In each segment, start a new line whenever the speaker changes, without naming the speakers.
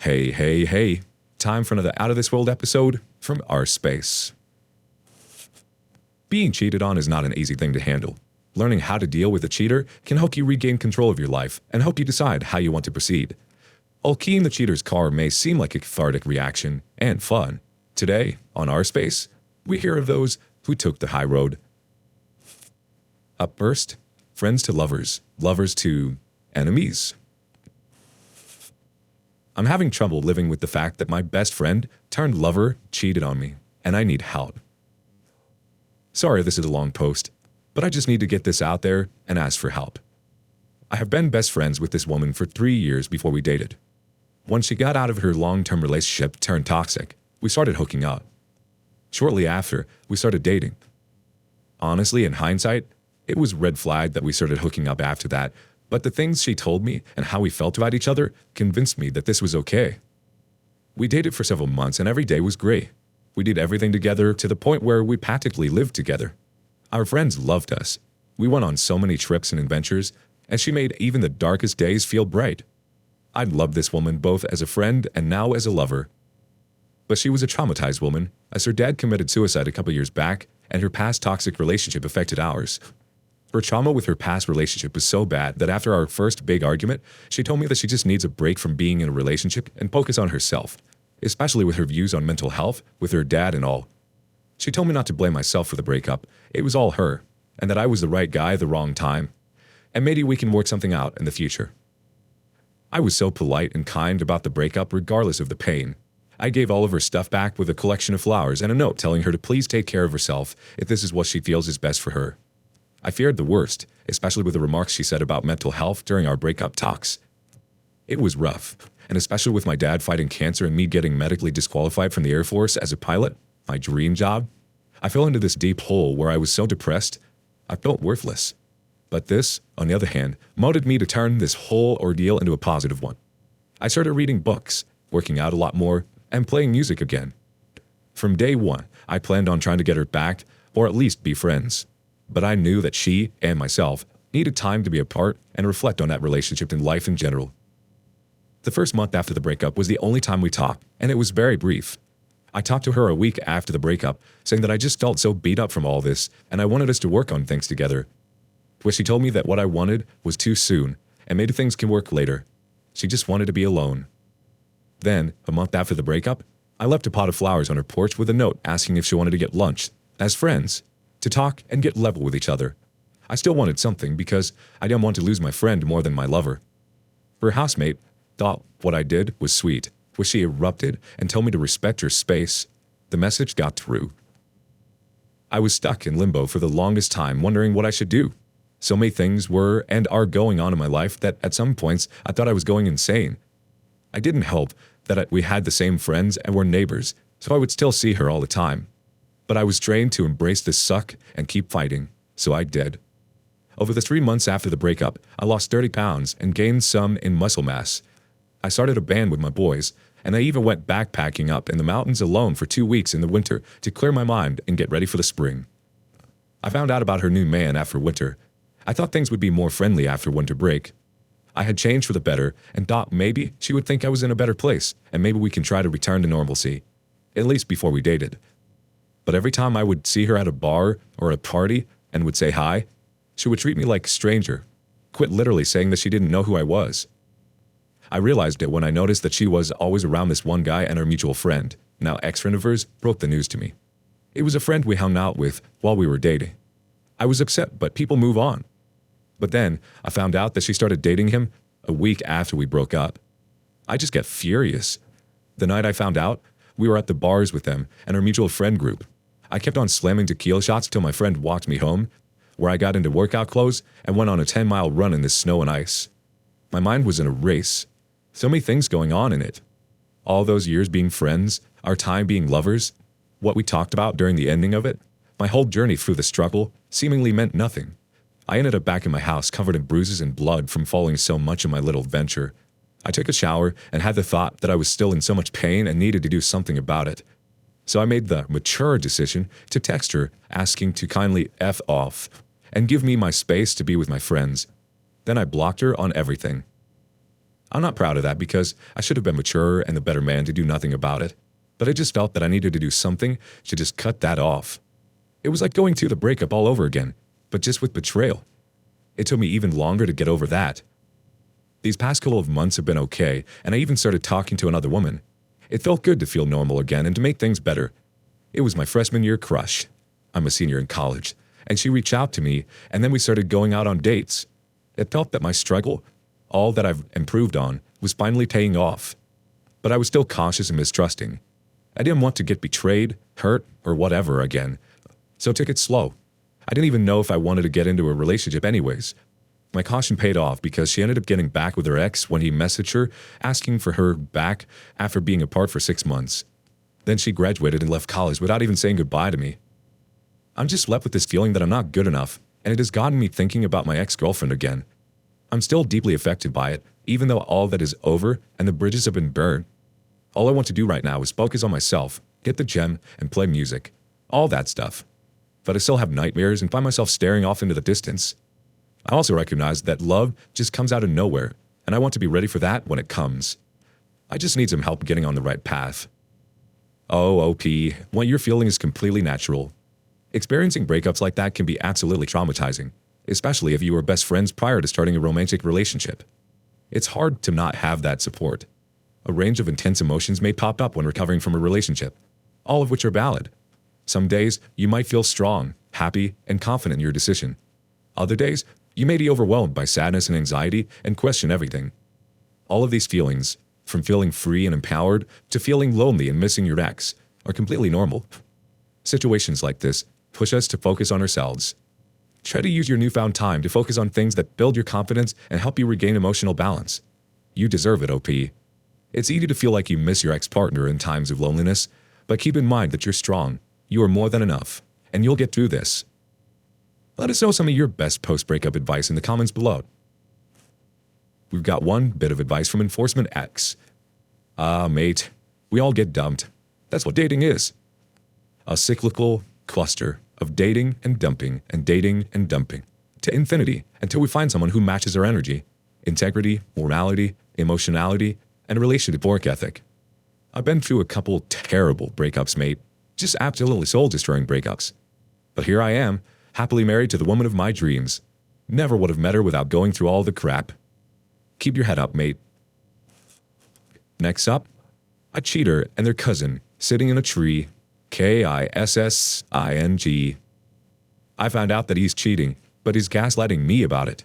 Hey, hey, hey. Time for another Out of This World episode from our space. Being cheated on is not an easy thing to handle. Learning how to deal with a cheater can help you regain control of your life and help you decide how you want to proceed. While keying the cheater's car may seem like a cathartic reaction and fun, today, on our space, we hear of those who took the high road. Up first, friends to lovers, lovers to enemies. I'm having trouble living with the fact that my best friend turned lover cheated on me, and I need help. Sorry this is a long post, but I just need to get this out there and ask for help. I have been best friends with this woman for 3 years before we dated. When she got out of her long-term relationship turned toxic, we started hooking up. Shortly after, we started dating. Honestly, in hindsight, it was red flag that we started hooking up after that, but the things she told me and how we felt about each other convinced me that this was okay. We dated for several months and every day was great. We did everything together to the point where we practically lived together. Our friends loved us. We went on so many trips and adventures, and she made even the darkest days feel bright. I loved this woman both as a friend and now as a lover. But she was a traumatized woman, as her dad committed suicide a couple years back, and her past toxic relationship affected ours. Her trauma with her past relationship was so bad that after our first big argument, she told me that she just needs a break from being in a relationship and focus on herself, especially with her views on mental health with her dad and all. She told me not to blame myself for the breakup. It was all her, and that I was the right guy at the wrong time, and maybe we can work something out in the future. I was so polite and kind about the breakup regardless of the pain. I gave all of her stuff back with a collection of flowers and a note telling her to please take care of herself if this is what she feels is best for her. I feared the worst, especially with the remarks she said about mental health during our breakup talks. It was rough, and especially with my dad fighting cancer and me getting medically disqualified from the Air Force as a pilot, my dream job, I fell into this deep hole where I was so depressed, I felt worthless. But this, on the other hand, motivated me to turn this whole ordeal into a positive one. I started reading books, working out a lot more, and playing music again. From day one, I planned on trying to get her back, or at least be friends. But I knew that she and myself needed time to be apart and reflect on that relationship and life in general. The first month after the breakup was the only time we talked, and it was very brief. I talked to her a week after the breakup, saying that I just felt so beat up from all this, and I wanted us to work on things together. But she told me that what I wanted was too soon, and maybe things can work later. She just wanted to be alone. Then, a month after the breakup, I left a pot of flowers on her porch with a note asking if she wanted to get lunch, as friends, to talk and get level with each other. I still wanted something because I didn't want to lose my friend more than my lover. Her housemate thought what I did was sweet, where she erupted and told me to respect her space. The message got through. I was stuck in limbo for the longest time, wondering what I should do. So many things were and are going on in my life that at some points I thought I was going insane. I didn't help that we had the same friends and were neighbors, so I would still see her all the time. But I was trained to embrace this suck and keep fighting, so I did. Over the 3 months after the breakup, I lost 30 pounds and gained some in muscle mass. I started a band with my boys, and I even went backpacking up in the mountains alone for 2 weeks in the winter to clear my mind and get ready for the spring. I found out about her new man after winter. I thought things would be more friendly after winter break. I had changed for the better and thought maybe she would think I was in a better place and maybe we can try to return to normalcy, at least before we dated. But every time I would see her at a bar or a party and would say hi, she would treat me like a stranger, quit literally saying that she didn't know who I was. I realized it when I noticed that she was always around this one guy and our mutual friend, now ex-friend of hers, broke the news to me. It was a friend we hung out with while we were dating. I was upset, but people move on. But then I found out that she started dating him a week after we broke up. I just got furious. The night I found out, we were at the bars with them and our mutual friend group. I kept on slamming tequila shots till my friend walked me home, where I got into workout clothes and went on a 10-mile run in the snow and ice. My mind was in a race. So many things going on in it. All those years being friends, our time being lovers, what we talked about during the ending of it, my whole journey through the struggle seemingly meant nothing. I ended up back in my house covered in bruises and blood from falling so much in my little venture. I took a shower and had the thought that I was still in so much pain and needed to do something about it. So I made the mature decision to text her asking to kindly F off and give me my space to be with my friends. Then I blocked her on everything. I'm not proud of that because I should have been mature and the better man to do nothing about it. But I just felt that I needed to do something to just cut that off. It was like going through the breakup all over again, but just with betrayal. It took me even longer to get over that. These past couple of months have been okay, and I even started talking to another woman. It felt good to feel normal again and to make things better. It was my freshman year crush. I'm a senior in college, and she reached out to me, and then we started going out on dates. It felt that my struggle, all that I've improved on, was finally paying off. But I was still cautious and mistrusting. I didn't want to get betrayed, hurt, or whatever again, so I took it slow. I didn't even know if I wanted to get into a relationship anyways. My caution paid off because she ended up getting back with her ex when he messaged her, asking for her back after being apart for 6 months. Then she graduated and left college without even saying goodbye to me. I'm just left with this feeling that I'm not good enough, and it has gotten me thinking about my ex-girlfriend again. I'm still deeply affected by it, even though all that is over and the bridges have been burned. All I want to do right now is focus on myself, hit the gym, and play music. All that stuff. But I still have nightmares and find myself staring off into the distance. I also recognize that love just comes out of nowhere, and I want to be ready for that when it comes. I just need some help getting on the right path. Oh, OP, what you're feeling is completely natural. Experiencing breakups like that can be absolutely traumatizing, especially if you were best friends prior to starting a romantic relationship. It's hard to not have that support. A range of intense emotions may pop up when recovering from a relationship, all of which are valid. Some days, you might feel strong, happy, and confident in your decision. Other days, you may be overwhelmed by sadness and anxiety and question everything. All of these feelings, from feeling free and empowered to feeling lonely and missing your ex, are completely normal. Situations like this push us to focus on ourselves. Try to use your newfound time to focus on things that build your confidence and help you regain emotional balance. You deserve it, OP. It's easy to feel like you miss your ex-partner in times of loneliness, but keep in mind that you're strong, you are more than enough, and you'll get through this. Let us know some of your best post-breakup advice in the comments below. We've got one bit of advice from Enforcement X. Mate, we all get dumped. That's what dating is. A cyclical cluster of dating and dumping to infinity until we find someone who matches our energy, integrity, morality, emotionality, and a relationship work ethic. I've been through a couple terrible breakups, mate. Just absolutely soul-destroying breakups. But here I am, happily married to the woman of my dreams. Never would have met her without going through all the crap. Keep your head up, mate. Next up, a cheater and their cousin sitting in a tree. Kissing. I found out that he's cheating, but he's gaslighting me about it.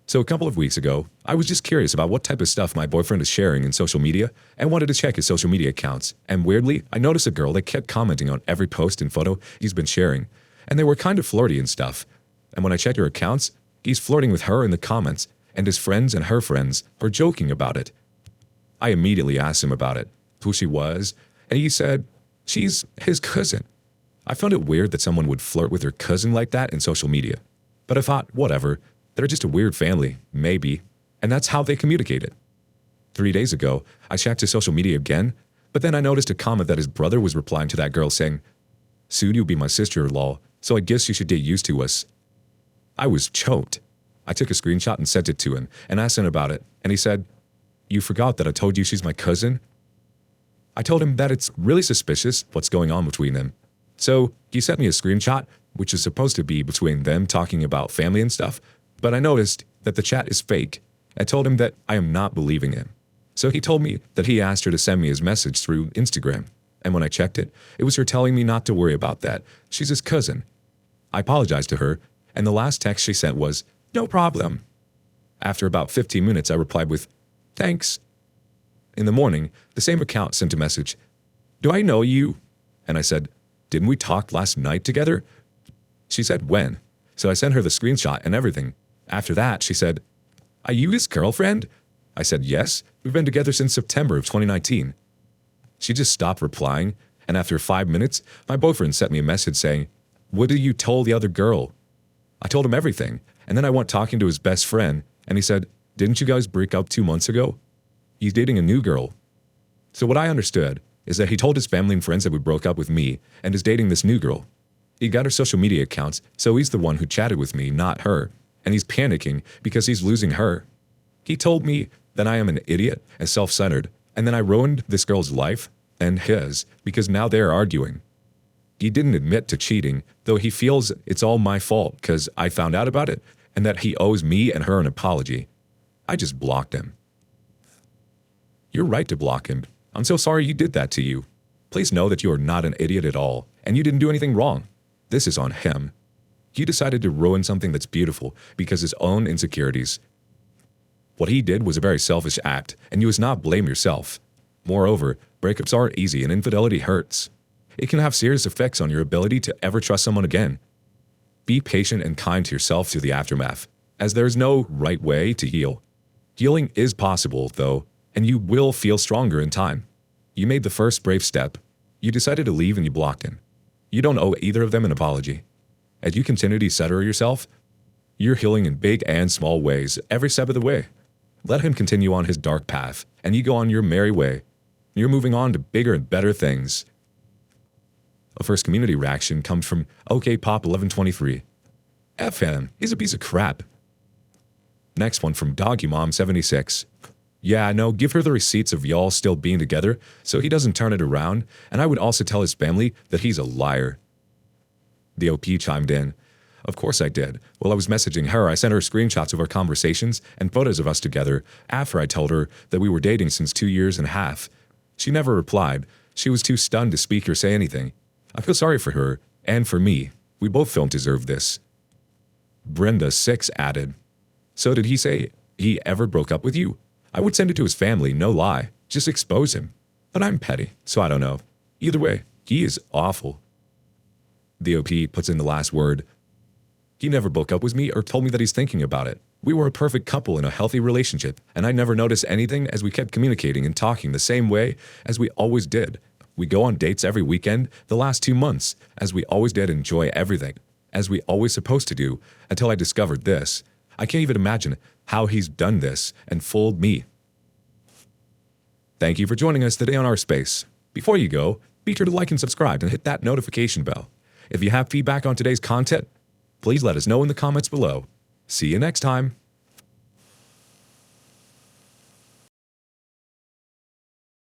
So a couple of weeks ago, I was just curious about what type of stuff my boyfriend is sharing in social media and wanted to check his social media accounts. And weirdly, I noticed a girl that kept commenting on every post and photo he's been sharing, and they were kind of flirty and stuff. And when I checked her accounts, he's flirting with her in the comments, and his friends and her friends are joking about it. I immediately asked him about it, who she was, and he said, she's his cousin. I found it weird that someone would flirt with their cousin like that in social media. But I thought, whatever, they're just a weird family, maybe, and that's how they communicated. 3 days ago, I checked his social media again, but then I noticed a comment that his brother was replying to that girl saying, soon you'll be my sister-in-law, so I guess you should get used to us. I was choked. I took a screenshot and sent it to him and asked him about it, and he said, you forgot that I told you she's my cousin? I told him that it's really suspicious what's going on between them. So he sent me a screenshot, which is supposed to be between them talking about family and stuff, but I noticed that the chat is fake. I told him that I am not believing him. So he told me that he asked her to send me his message through Instagram, and when I checked it, it was her telling me not to worry about that. She's his cousin. I apologized to her, and the last text she sent was, no problem. After about 15 minutes, I replied with, thanks. In the morning, the same account sent a message, do I know you? And I said, didn't we talk last night together? She said, when? So I sent her the screenshot and everything. After that, she said, are you his girlfriend? I said, yes, we've been together since September of 2019. She just stopped replying, and after 5 minutes, my boyfriend sent me a message saying, what did you tell the other girl? I told him everything, and then I went talking to his best friend, and he said, didn't you guys break up 2 months ago? He's dating a new girl. So what I understood is that he told his family and friends that we broke up with me and is dating this new girl. He got her social media accounts, so he's the one who chatted with me, not her, and he's panicking because he's losing her. He told me then I am an idiot and self-centered, and then I ruined this girl's life and his because now they're arguing. He didn't admit to cheating, though he feels it's all my fault because I found out about it and that he owes me and her an apology. I just blocked him. You're right to block him. I'm so sorry you did that to you. Please know that you are not an idiot at all, and you didn't do anything wrong. This is on him. He decided to ruin something that's beautiful because his own insecurities. What he did was a very selfish act, and you must not blame yourself. Moreover, breakups are easy and infidelity hurts. It can have serious effects on your ability to ever trust someone again. Be patient and kind to yourself through the aftermath, as there is no right way to heal. Healing is possible, though, and you will feel stronger in time. You made the first brave step. You decided to leave and you blocked him. You don't owe either of them an apology. As you continue to center yourself, you're healing in big and small ways every step of the way. Let him continue on his dark path, and you go on your merry way. You're moving on to bigger and better things. A first community reaction comes from OKPop1123. F him, he's a piece of crap. Next one from DoggyMom76. Yeah, no, give her the receipts of y'all still being together so he doesn't turn it around, and I would also tell his family that he's a liar. The OP chimed in. Of course I did. While I was messaging her, I sent her screenshots of our conversations and photos of us together after I told her that we were dating since 2 years and a half. She never replied. She was too stunned to speak or say anything. I feel sorry for her, and for me. We both don't deserve this. Brenda6 added, So did he say he ever broke up with you? I would send it to his family, no lie. Just expose him. But I'm petty, so I don't know. Either way, he is awful. The OP puts in the last word. He never broke up with me or told me that he's thinking about it. We were a perfect couple in a healthy relationship, and I never noticed anything as we kept communicating and talking the same way as we always did. We go on dates every weekend the last 2 months, as we always did enjoy everything, as we always supposed to do, until I discovered this. I can't even imagine how he's done this and fooled me. Thank you for joining us today on Our Space. Before you go, be sure to like and subscribe and hit that notification bell. If you have feedback on today's content, please let us know in the comments below. See you next time.